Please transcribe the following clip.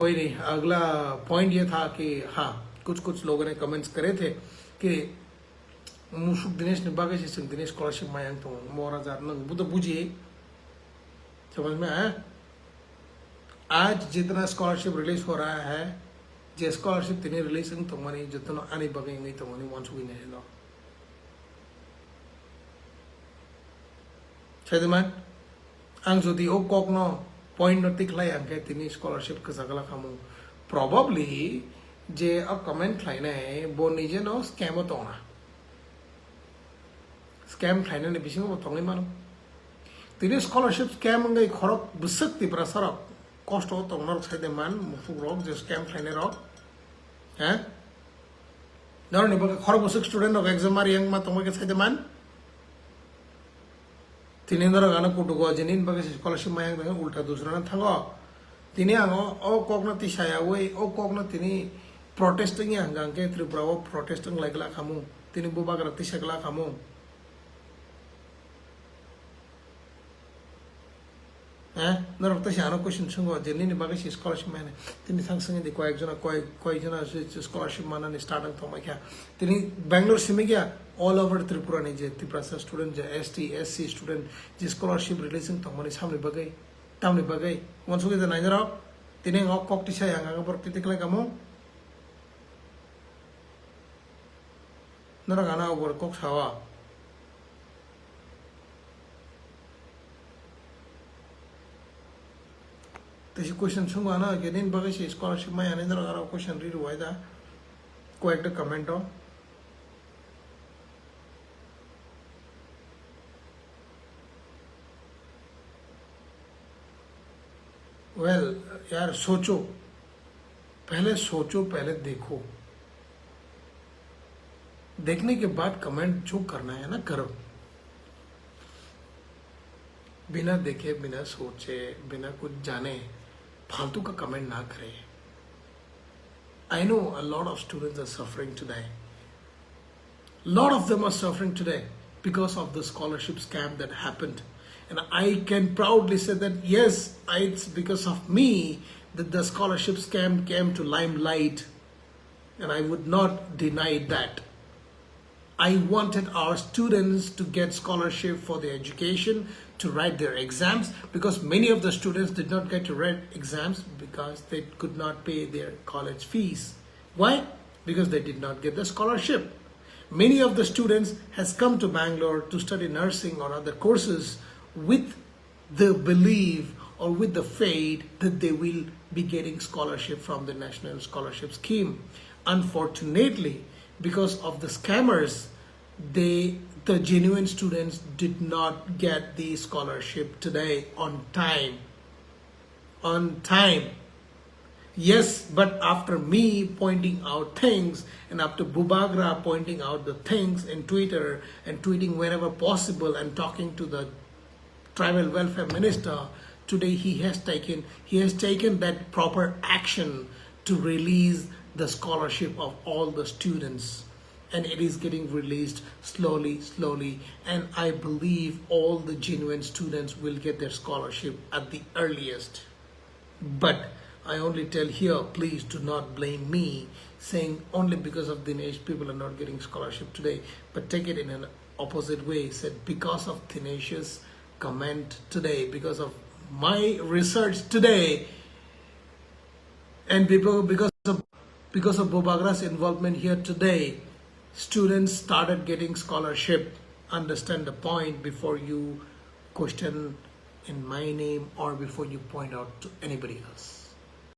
कोई नहीं। अगला पॉइंट ये था कि हाँ, कुछ लोगों ने कमेंट्स करे थे कि मुशुक दिनेश ने बागे से दिनेश स्कॉलरशिप मायांग तो मोरा जार नंग वो तो बुझिए, समझ में आया। आज जितना स्कॉलरशिप रिलीज हो रहा है, जे स्कॉलरशिप तिने रिलीज तो मनी जितना आने बगेंगे तो मनी वन सुगी नहीं लो छेदमान आं जुदी ओ कोकनो पॉइंट न तिखलाई आंके तिनी स्कॉलरशिप के सकला खामु probably जे अ कमेंट खाइने बो निजे नो स्कैम तो ना स्कैम खाइने ने बिसिंग बो तोंगे मानो तिनी स्कॉलरशिप स्कैम अंगे खरक बुसक तिप्रा सरक कष्ट हो तो नर छेदे मान मुफुक रोक जे स्कैम खाइने रोक हैं नर ने बके खरक बुसक स्टूडेंट नो एग्जाम मार यंग मा तोंगे के छेदे मान तिनी नर गाना कुटुको जनिन बके स्कॉलरशिप मायांग दंगे उल्टा दूसरा ना थांगो तिनी आंगो ओ कोकना तिसाया वे ओ कोकना तिनी प्रोटेस्टिंग हंगांग के त्रिपुरा वो प्रोटेस्टिंग लागला खामु तिनी बुबा कर तिसकला खामु हैं नर तसानो क्वेश्चन संगो जनिन बके स्कॉलरशिप माने तिनी सांग संगे दे कोई जना स्कॉलरशिप माना ने स्टार्टिंग तो मैं क्या तिनी बेंगलोर से में क्या ऑल ओवर त्रिपुरा ने जे त्रिपुरा स्टूडेंट जे एसटी एससी स्टूडेंट जे स्कॉलरशिप रिलीजिंग तो मने सामने बगै तामने बगै वंसुगे द नाइजरा तिने ngok kok ti saya ngak por titik lai kamu nara gana over kok sawa tesi question sunga na genin bagai se scholarship mai ane nara gara question ri ruai da ko ekta comment ho well यार सोचो पहले देखो, देखने के बाद comment जो करना है ना करो, बिना देखे बिना सोचे बिना कुछ जाने फालतू का कमेंट ना करे। I know a lot of students are suffering today. Lot of them are suffering today because of the scholarship scam that happened. And I can proudly say that yes, it's because of me that the scholarship scam came to limelight, and I would not deny that. I wanted our students to get scholarship for their education, to write their exams, because many of the students did not get to write exams because they could not pay their college fees. Why? Because they did not get the scholarship. Many of the students has come to Bangalore to study nursing or other courses with the belief or with the faith that they will be getting scholarship from the National Scholarship Scheme. Unfortunately, because of the scammers, the genuine students did not get the scholarship today on time. Yes, but after me pointing out things and after Bubagra pointing out the things in Twitter and tweeting wherever possible and talking to the Tribal Welfare Minister, today he has taken that proper action to release the scholarship of all the students, and it is getting released slowly, and I believe all the genuine students will get their scholarship at the earliest. But I only tell here, please do not blame me saying only because of Dinesh people are not getting scholarship today, but take it in an opposite way. Said because of Dinesh's comment today, because of my research today, and because of Bobagra's involvement here today, students started getting scholarship. Understand the point before you question in my name or before you point out to anybody else.